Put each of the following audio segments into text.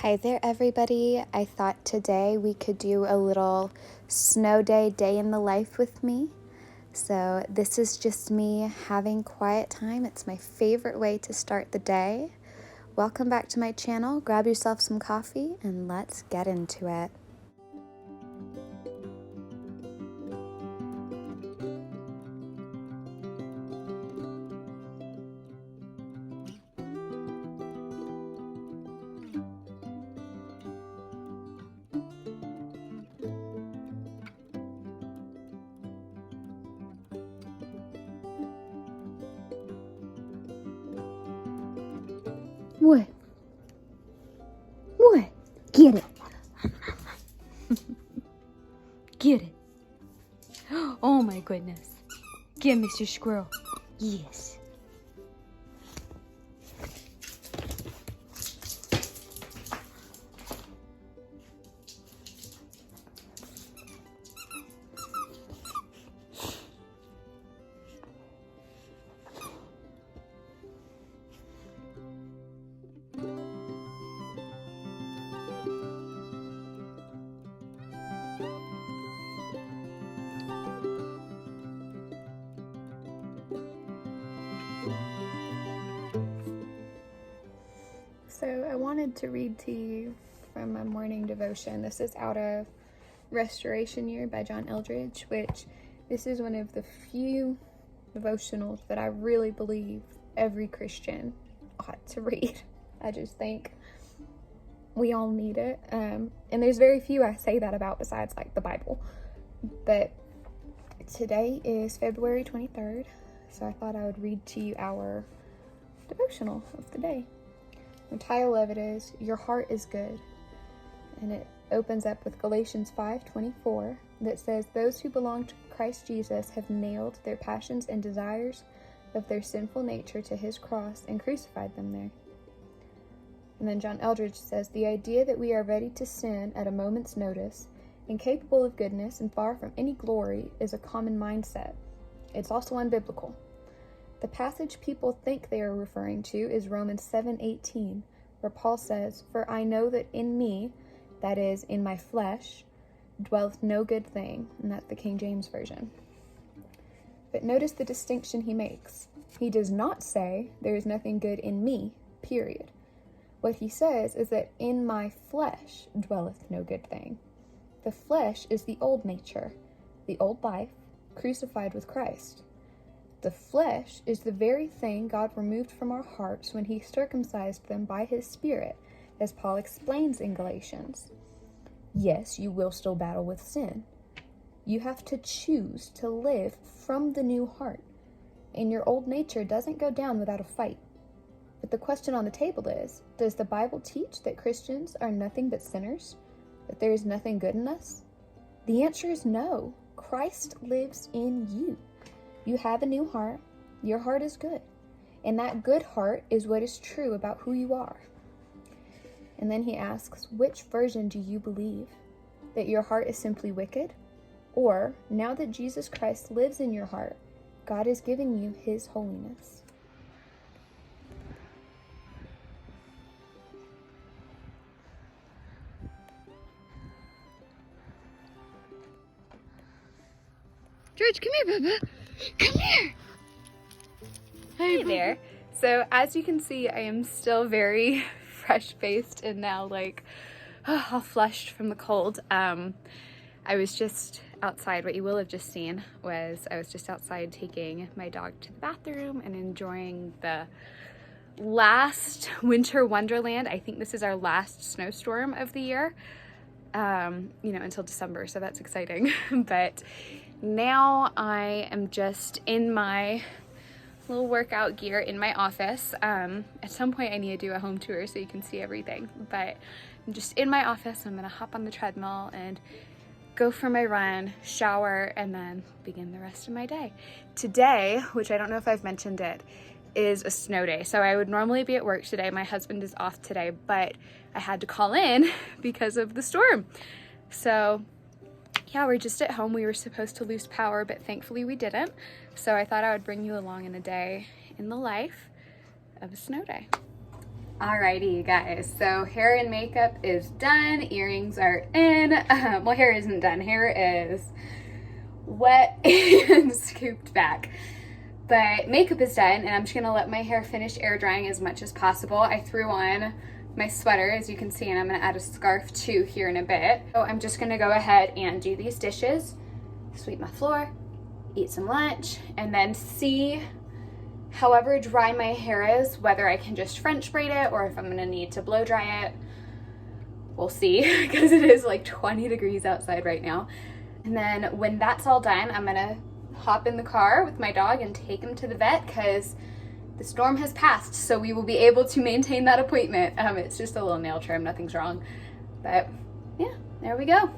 Hi there, everybody. I thought today we could do a little snow day in the life with me. So this is just me having quiet time. It's my favorite way to start the day. Welcome back to my channel. Grab yourself some coffee and let's get into it. What? What? Get it. Get it. Oh my goodness. Get Mr. Squirrel. Yes. So I wanted to read to you from my morning devotion. This is out of Restoration Year by John Eldredge, which this is one of the few devotionals that I really believe every Christian ought to read. I just think we all need it. And there's very few I say that about besides like the Bible. But today is February 23rd, so I thought I would read to you our devotional of the day. The title of it is Your Heart is Good, and it opens up with Galatians 5:24 that says, "Those who belong to Christ Jesus have nailed their passions and desires of their sinful nature to his cross and crucified them there." And then John Eldredge says, "The idea that we are ready to sin at a moment's notice, incapable of goodness and far from any glory, is a common mindset. It's also unbiblical. The passage people think they are referring to is Romans 7:18, where Paul says, 'For I know that in me, that is, in my flesh, dwelleth no good thing,' and that's the King James Version. But notice the distinction he makes. He does not say, 'There is nothing good in me,' period. What he says is that in my flesh dwelleth no good thing. The flesh is the old nature, the old life, crucified with Christ. The flesh is the very thing God removed from our hearts when he circumcised them by his Spirit, as Paul explains in Galatians. Yes, you will still battle with sin. You have to choose to live from the new heart, and your old nature doesn't go down without a fight. But the question on the table is, does the Bible teach that Christians are nothing but sinners? That there is nothing good in us? The answer is no. Christ lives in you. You have a new heart. Your heart is good. And that good heart is what is true about who you are. And then he asks, which version do you believe? That your heart is simply wicked? Or, now that Jesus Christ lives in your heart, God is giving you his holiness? George, come here, Bubba. Come here. Hey there. So as you can see, I am still very fresh-faced and now all flushed from the cold. I was just outside. What you will have just seen was I was just outside taking my dog to the bathroom and enjoying the last winter wonderland. I think this is our last snowstorm of the year, until December, so that's exciting. But now I am just in my little workout gear in my office. At some point I need to do a home tour so you can see everything, but I'm just in my office. I'm gonna hop on the treadmill and go for my run, shower, and then begin the rest of my day. Today, which I don't know if I've mentioned it, is a snow day. So I would normally be at work today. My husband is off today, but I had to call in because of the storm. So yeah, we're just at home. We were supposed to lose power, but thankfully we didn't. So I thought I would bring you along in a day in the life of a snow day. Alrighty, you guys, so hair and makeup is done, earrings are in. Well, hair isn't done, hair is wet and scooped back. But makeup is done, and I'm just gonna let my hair finish air drying as much as possible. I threw on my sweater, as you can see, and I'm gonna add a scarf too here in a bit. So I'm just gonna go ahead and do these dishes, sweep my floor, eat some lunch, and then see however dry my hair is, whether I can just French braid it or if I'm gonna need to blow dry it. We'll see, because it is like 20 degrees outside right now. And then when that's all done, I'm gonna hop in the car with my dog and take him to the vet, because the storm has passed, so we will be able to maintain that appointment. It's just a little nail trim, nothing's wrong. But yeah, there we go.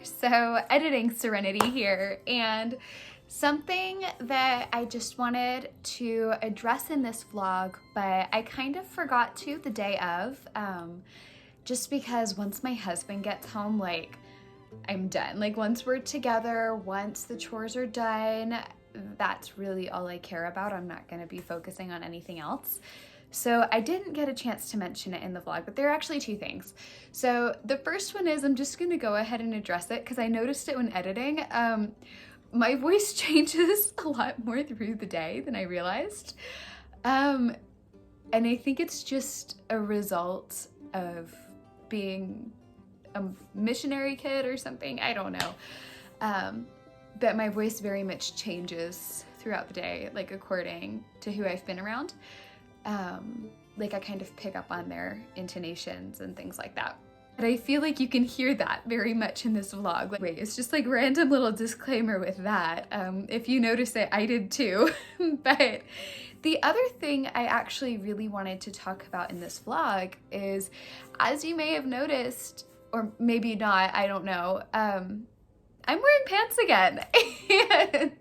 So editing Serenity here, and something that I just wanted to address in this vlog, but I kind of forgot to the day of, just because once my husband gets home, like, I'm done. Like, once we're together, once the chores are done, that's really all I care about. I'm not going to be focusing on anything else. So I didn't get a chance to mention it in the vlog, but there are actually two things. So the first one is, I'm just gonna go ahead and address it because I noticed it when editing. My voice changes a lot more through the day than I realized. And I think it's just a result of being a missionary kid or something, I don't know. But my voice very much changes throughout the day, like according to who I've been around. Like I kind of pick up on their intonations and things like that. But I feel like you can hear that very much in this vlog. Like, wait, it's just like random little disclaimer with that. If you notice it, I did too. But the other thing I actually really wanted to talk about in this vlog is, as you may have noticed, or maybe not, I don't know, I'm wearing pants again. And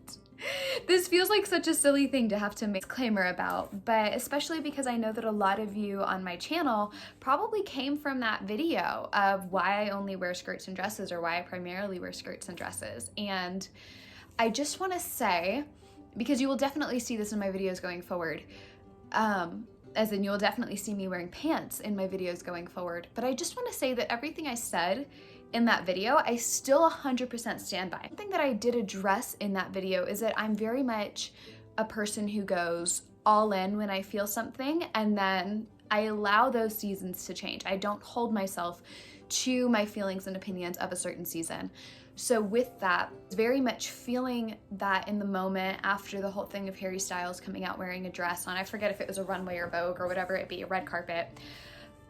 this feels like such a silly thing to have to make a disclaimer about, but especially because I know that a lot of you on my channel probably came from that video of why I only wear skirts and dresses, or why I primarily wear skirts and dresses. And I just want to say, because you will definitely see this in my videos going forward, as in you'll definitely see me wearing pants in my videos going forward, but I just want to say that everything I said in that video, I still 100% stand by. Something that I did address in that video is that I'm very much a person who goes all in when I feel something, and then I allow those seasons to change. I don't hold myself to my feelings and opinions of a certain season. So with that, very much feeling that in the moment after the whole thing of Harry Styles coming out wearing a dress on, I forget if it was a runway or Vogue or whatever it be, a red carpet,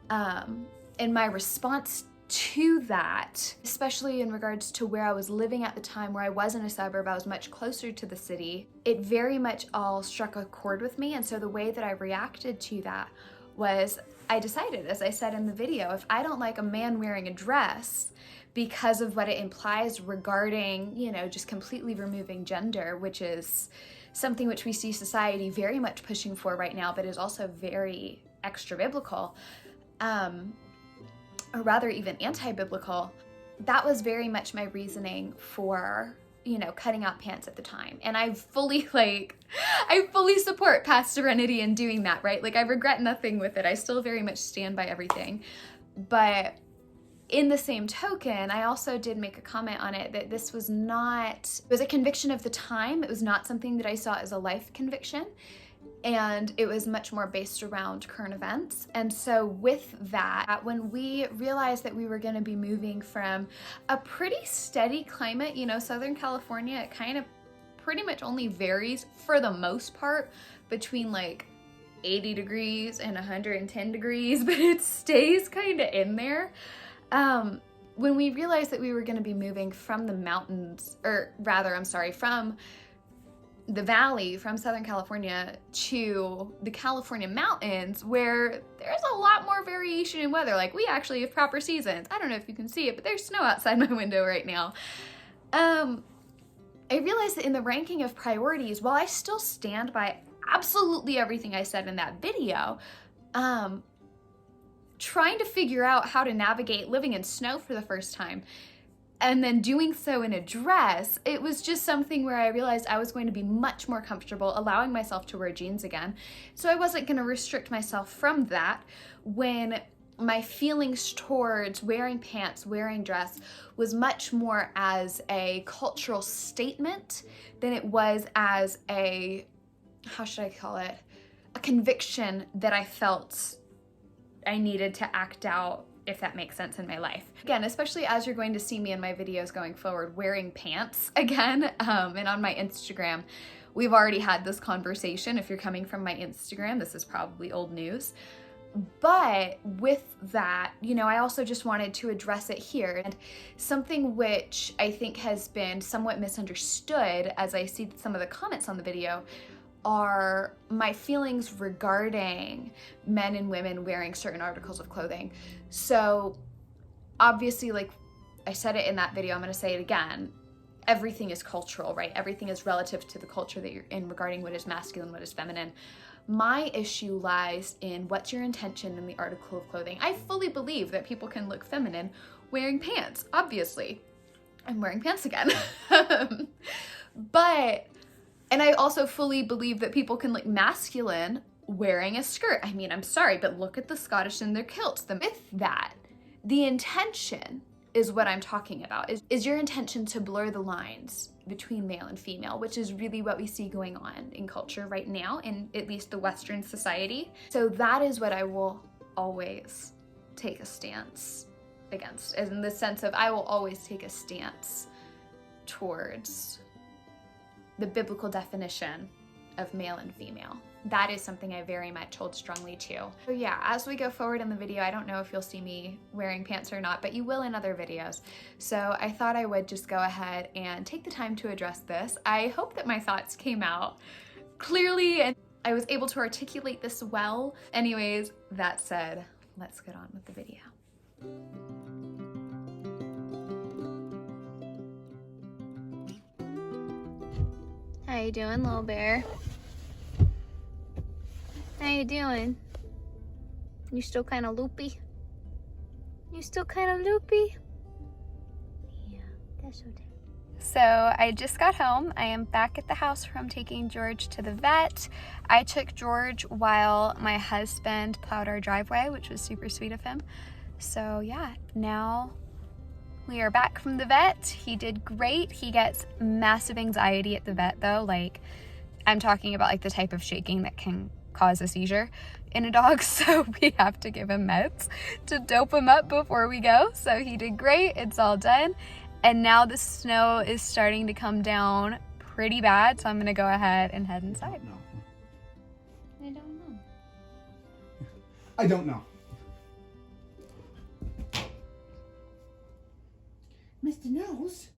and my response to that, especially in regards to where I was living at the time, where I was in a suburb, I was much closer to the city, it very much all struck a chord with me. And so the way that I reacted to that was, I decided, as I said in the video, if I don't like a man wearing a dress because of what it implies regarding, you know, just completely removing gender, which is something which we see society very much pushing for right now, but is also very extra biblical, or rather even anti-biblical, that was very much my reasoning for, you know, cutting out pants at the time. And I fully support past Serenity in doing that, right? Like, I regret nothing with it. I still very much stand by everything. But in the same token, I also did make a comment on it that this was not, it was a conviction of the time. It was not something that I saw as a life conviction. And it was much more based around current events. And so with that, when we realized that we were going to be moving from a pretty steady climate, you know, Southern California, it kind of pretty much only varies for the most part between like 80 degrees and 110 degrees, but it stays kind of in there. When we realized that we were going to be moving from the mountains, or rather, I'm sorry, from the valley, from Southern California to the California mountains, where there's a lot more variation in weather. Like, we actually have proper seasons. I don't know if you can see it, but there's snow outside my window right now. And I realized that in the ranking of priorities, while I still stand by absolutely everything I said in that video, trying to figure out how to navigate living in snow for the first time and then doing so in a dress, it was just something where I realized I was going to be much more comfortable allowing myself to wear jeans again. So I wasn't going to restrict myself from that when my feelings towards wearing pants, wearing dress was much more as a cultural statement than it was as a, how should I call it, a conviction that I felt I needed to act out, if that makes sense, in my life. Again, especially as you're going to see me in my videos going forward wearing pants again, and on my Instagram, we've already had this conversation. If you're coming from my Instagram, this is probably old news. But with that, you know, I also just wanted to address it here. And something which I think has been somewhat misunderstood as I see some of the comments on the video are my feelings regarding men and women wearing certain articles of clothing. So obviously, like I said it in that video, I'm gonna say it again, everything is cultural, right? Everything is relative to the culture that you're in regarding what is masculine, what is feminine. My issue lies in what's your intention in the article of clothing. I fully believe that people can look feminine wearing pants, obviously. I'm wearing pants again. And I also fully believe that people can look masculine wearing a skirt. I mean, I'm sorry, but look at the Scottish in their kilts. With that, the intention is what I'm talking about. Is your intention to blur the lines between male and female, which is really what we see going on in culture right now, in at least the Western society. So that is what I will always take a stance against, in the sense of I will always take a stance towards the biblical definition of male and female. That is something I very much hold strongly to. So yeah, as we go forward in the video, I don't know if you'll see me wearing pants or not, but you will in other videos. So I thought I would just go ahead and take the time to address this. I hope that my thoughts came out clearly and I was able to articulate this well. Anyways, that said, let's get on with the video. How you doing, little bear? How you doing? You still kind of loopy? You still kind of loopy? Yeah, that's okay. So I just got home. I am back at the house from taking George to the vet. I took George while my husband plowed our driveway, which was super sweet of him. So yeah, now we are back from the vet. He did great. He gets massive anxiety at the vet though. Like, I'm talking about like the type of shaking that can cause a seizure in a dog. So we have to give him meds to dope him up before we go. So he did great. It's all done. And now the snow is starting to come down pretty bad. So I'm gonna go ahead and head inside. No. I don't know. I don't know. Mr. Nose?